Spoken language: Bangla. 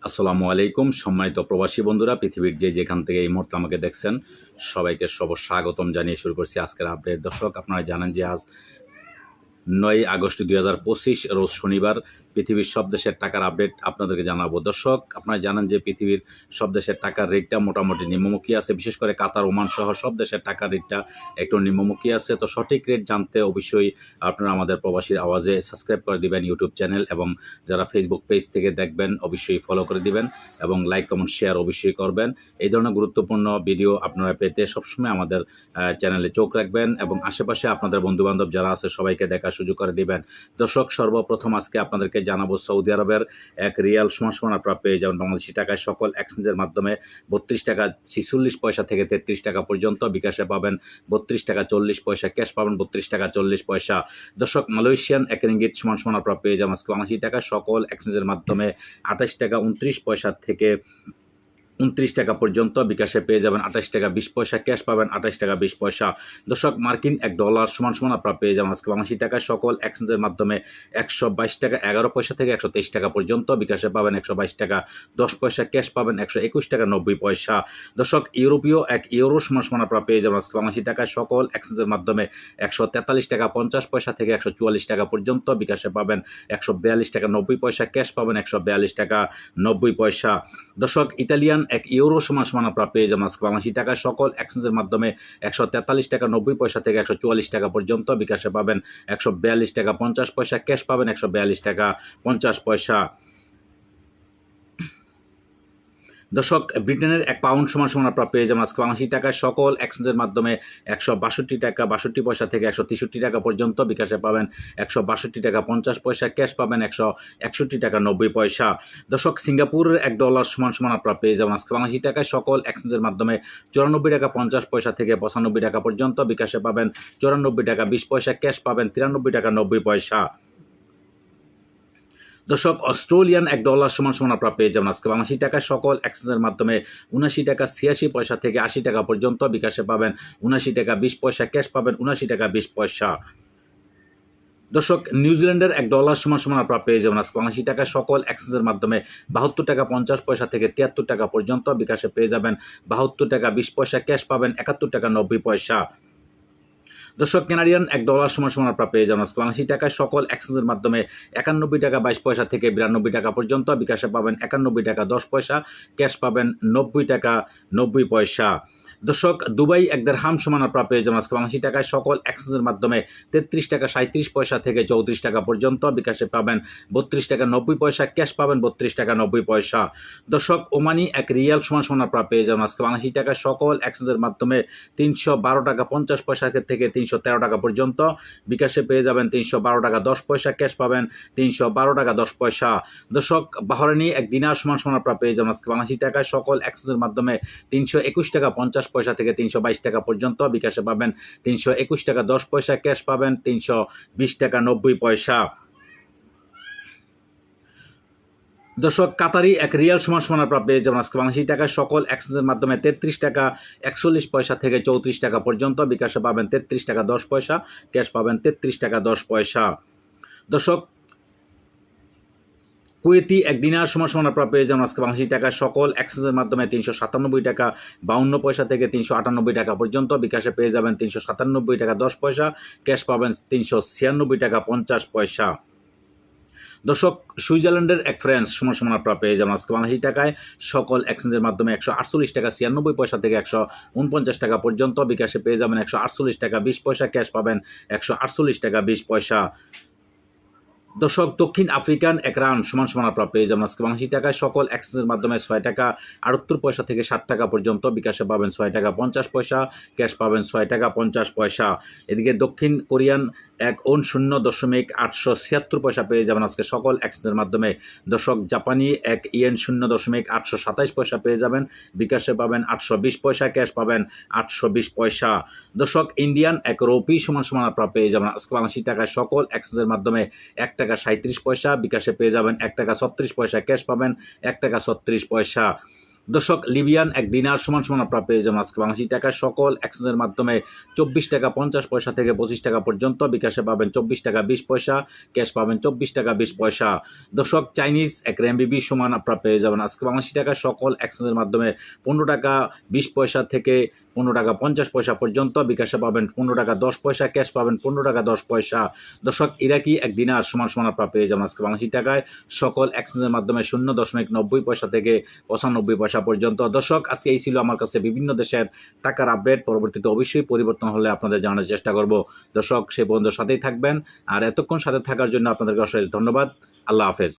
আসসালামু আলাইকুম সম্মানিত প্রবাসী বন্ধুরা, পৃথিবীর যেখান থেকে এই মুহূর্তে আমাকে দেখছেন সবাইকে স্বাগতম জানিয়ে শুরু করছি আজকের আপডেট। দর্শক, আপনারা জানেন যে আজ 9 আগস্ট 2025 রোজ শনিবার পৃথিবীর সব দেশের টাকার আপডেট আপনাদেরকে জানাবো। দর্শক, আপনারা জানেন যে পৃথিবীর সব দেশের টাকার রেটটা মোটামুটি নিম্নমুখী আছে। বিশেষ করে কাতার, ওমান সহ সব দেশের টাকার রেটটা একটু নিম্নমুখী আছে। তো সঠিক রেট জানতে অবশ্যই আপনারা আমাদের প্রবাসীর আওয়াজে সাবস্ক্রাইব করে দিবেন ইউটিউব চ্যানেল, এবং যারা ফেসবুক পেজ থেকে দেখবেন অবশ্যই ফলো করে দিবেন এবং লাইক কমেন্ট শেয়ার অবশ্যই করবেন। এই ধরনের গুরুত্বপূর্ণ ভিডিও আপনারা পেতে সবসময় আমাদের চ্যানেলে চোখ রাখবেন এবং আশেপাশে আপনাদের বন্ধুবান্ধব যারা আছে সবাইকে দেখার সুযোগ করে দিবেন। দর্শক, সর্বপ্রথম আজকে আপনাদেরকে জানাবো সৌদি আরবের এক রিয়াল সমান আপনারা পেয়ে যাবেন বাংলাদেশি টাকায় সকল এক্সচেঞ্জের মাধ্যমে 32 টাকা 46 পয়সা থেকে 33 টাকা পর্যন্ত। বিকাশে পাবেন 32 টাকা 40 পয়সা, ক্যাশ পাবেন 32 টাকা 40 পয়সা। দর্শক, মালয়েশিয়ান এক রিঙ্গিত সমান আপনারা পেয়ে যাবেন আজকে বাংলাদেশি টাকা সকল এক্সচেঞ্জের মাধ্যমে 28 টাকা 29 পয়সা থেকে 29 টাকা পর্যন্ত। বিকাশে পেয়ে যাবেন 28 টাকা 20 পয়সা, ক্যাশ পাবেন 28 টাকা 20 পয়সা। দর্শক, মার্কিন $1 সমান আপনারা পেয়ে যাবেন আজকে বাংলাদেশি টাকা সকল এক্সচেঞ্জের মাধ্যমে 122 টাকা 11 পয়সা থেকে 123 টাকা পর্যন্ত। বিকাশে পাবেন 122 টাকা 10 পয়সা, ক্যাশ পাবেন 121 টাকা 90 পয়সা। দর্শক, ইউরোপীয় €1 সমান আপনারা পেয়ে যাবেন আজকে বাংলাদেশি টাকা সকল এক্সচেঞ্জের মাধ্যমে 143 টাকা 50 পয়সা থেকে 144 টাকা পর্যন্ত। বিকাশে পাবেন 142 টাকা 90 পয়সা, ক্যাশ পাবেন 142 টাকা 90 পয়সা। দর্শক, ইতালিয়ান €1 সমান আপনারা পেয়ে যাবেন আজকে বাংলাদেশি টাকা সকল এক্সচেঞ্জের মাধ্যমে 143 টাকা 90 পয়সা থেকে 144 টাকা পর্যন্ত। বিকাশে পাবেন 142 টাকা 50 পয়সা, ক্যাশ পাবেন 142 টাকা 50 পয়সা। দর্শক, ব্রিটেনের £1 সমান আপনারা পেয়ে যাবেন আজকে বাংলাদেশি টাকায় সকল এক্সচেঞ্জের মাধ্যমে 162 টাকা 62 পয়সা থেকে 163 টাকা পর্যন্ত। বিকাশে পাবেন 162 টাকা 50 পয়সা, ক্যাশ পাবেন 161 টাকা 90 পয়সা। দর্শক, সিঙ্গাপুরের $1 সমান আপনারা পেয়ে যাবেন আজকে বাংলাদেশি টাকায় সকল এক্সচেঞ্জের মাধ্যমে 94 টাকা 50 পয়সা থেকে 95 টাকা পর্যন্ত। বিকাশে পাবেন 94 টাকা 20 পয়সা, ক্যাশ পাবেন 93 টাকা 90 পয়সা। দর্শক, অস্ট্রেলিয়ান $1 সমান আপনারা পেয়ে যাবেন আজকে বাংলাদেশি টাকায় সকল এক্সচেঞ্জের মাধ্যমে 79 টাকা 86 পয়সা থেকে 80 টাকা পর্যন্ত। বিকাশে পাবেন 79 টাকা 20 পয়সা, ক্যাশ পাবেন 79 টাকা 20 পয়সা। দর্শক, নিউজিল্যান্ডের $1 সমান আপনারা পেয়ে যাবেন আজকে বাংলাদেশি টাকায় সকল এক্সচেঞ্জের মাধ্যমে 72 টাকা 50 পয়সা থেকে 73 টাকা পর্যন্ত। বিকাশে পেয়ে যাবেন 72 টাকা 20 পয়সা, ক্যাশ পাবেন 71 টাকা 90 পয়সা। দর্শক, কানাডিয়ান $1 সমান আপনারা পেয়ে যাবেন আজকে বাংলাদেশি টাকায় সকল এক্সচেঞ্জের মাধ্যমে 91 টাকা 22 পয়সা থেকে 92 টাকা পর্যন্ত। বিকাশে পাবেন 91 টাকা 10 পয়সা, ক্যাশ পাবেন 90 টাকা 90 পয়সা। দর্শক, দুবাই $1 সমান আপনারা পেয়ে যাবেন আজকে বাংলাদেশি টাকায় সকল এক্সচেঞ্জের মাধ্যমে 33 টাকা 37 পয়সা থেকে 34 টাকা পর্যন্ত। বিকাশে পাবেন 32 টাকা 90 পয়সা, ক্যাশ পাবেন 32 টাকা 90 পয়সা। দর্শক, ওমানি $1 সমান আপনারা পেয়ে যাবেন আজকে বাংলাদেশি টাকায় সকল এক্সচেঞ্জের মাধ্যমে 312 টাকা 50 পয়সা থেকে 313 টাকা পর্যন্ত। বিকাশে পেয়ে যাবেন 312 টাকা 10 পয়সা, ক্যাশ পাবেন 312 টাকা 10 পয়সা। দর্শক, বাহরাইনি $1 সমান আপনারা পেয়ে যাবেন আজকে বাংলাদেশি টাকায় সকল এক্সচেঞ্জের মাধ্যমে 321 টাকা 50 পয়সা থেকে 322 টাকা পর্যন্ত। বিকাশে পাবেন 321 টাকা 10 পয়সা, ক্যাশ পাবেন 320 টাকা 90 পয়সা। দর্শক, কাতারি $1 সমান আপনারা পেয়ে যাবেন আজকে বাংলাদেশি টাকায় সকল এক্সচেঞ্জের মাধ্যমে 33 টাকা 41 পয়সা থেকে 34 টাকা পর্যন্ত। বিকাশে পাবেন 33 টাকা 10 পয়সা, ক্যাশ পাবেন 33 টাকা 10 পয়সা। দর্শক, কুয়েতি $1 সমান আপনারা পেয়ে যাবেন আজকে বাংলাদেশি টাকায় সকল এক্সচেঞ্জের মাধ্যমে 397 টাকা 52 পয়সা থেকে 398 টাকা পর্যন্ত। বিকাশে পেয়ে যাবেন 397 টাকা 10 পয়সা, ক্যাশ পাবেন 396 টাকা 50 পয়সা। দর্শক, সুইজারল্যান্ডের $1 সমান আপনারা পেয়ে যাবেন আজকে বাংলাদেশি টাকায় সকল এক্সচেঞ্জের মাধ্যমে 148 টাকা 96 পয়সা থেকে 149 টাকা পর্যন্ত। বিকাশে পেয়ে যাবেন 148 টাকা 20 পয়সা, ক্যাশ পাবেন 148 টাকা 20 পয়সা। দর্শক, দক্ষিণ আফ্রিকান $1 সমান আপনারা পেয়ে যাবেন আজকে বাংলাদেশি টাকায় সকল এক্সচেঞ্জের মাধ্যমে 6 টাকা 78 পয়সা থেকে 60 টাকা পর্যন্ত। বিকাশে পাবেন 6 টাকা 50 পয়সা, ক্যাশ পাবেন 6 টাকা 50 পয়সা। এদিকে দক্ষিণ কোরিয়ান $1.0876 পয়সা পেয়ে যাবেন আজকে সকল এক্সচেঞ্জের মাধ্যমে। দর্শক, জাপানি $1 0.827 পয়সা পেয়ে যাবেন। বিকাশে পাবেন 820 পয়সা, ক্যাশ পাবেন 820 পয়সা। দর্শক, ইন্ডিয়ান ₹1 সমান আপনারা পেয়ে যাবেন আজকে বাংলাদেশি টাকায় সকল এক্সচেঞ্জের মাধ্যমে 1 টাকা 37 পয়সা। বিকাশে পেয়ে যাবেন 1 টাকা 36 পয়সা, ক্যাশ পাবেন 1 টাকা 36 পয়সা। দর্শক, লিবিয়ান এক দিনার সমান সমান আপনারা পেয়ে যাবেন আজকে বাংলাদেশি টাকায় সকল এক্সচেঞ্জের মাধ্যমে 24 টাকা 50 পয়সা থেকে 25 টাকা পর্যন্ত। বিকাশে পাবেন 24 টাকা 20 পয়সা, ক্যাশ পাবেন 24 টাকা 20 পয়সা। দর্শক, চাইনিজ এক রেমবিবি সমান আপনারা পেয়ে যাবেন আজকে বাংলাদেশি টাকায় সকল এক্সচেঞ্জের মাধ্যমে 15 টাকা 20 পয়সা থেকে 15 টাকা 50 পয়সা পর্যন্ত। বিকাশে পাবেন 15 টাকা 10 পয়সা, ক্যাশ পাবেন 15 টাকা 10 পয়সা। দর্শক, ইরাকি এক দিনার সমান সমান আপনারা পেয়ে যাবেন আজকে বাংলাদেশি টাকায় সকল এক্সচেঞ্জের মাধ্যমে 0.90 পয়সা থেকে 95 পয়সা পর্যন্ত। দর্শক, আজকে এই ছিল আমার কাছে বিভিন্ন দেশের টাকার আপডেট। পরবর্তীতে অবশ্যই পরিবর্তন হলে আপনাদের জানানোর চেষ্টা করব। দর্শক, সে বন্ধুর সাথেই থাকবেন। আর এতক্ষণ সাথে থাকার জন্য আপনাদেরকে অশেষ ধন্যবাদ। আল্লাহ হাফেজ।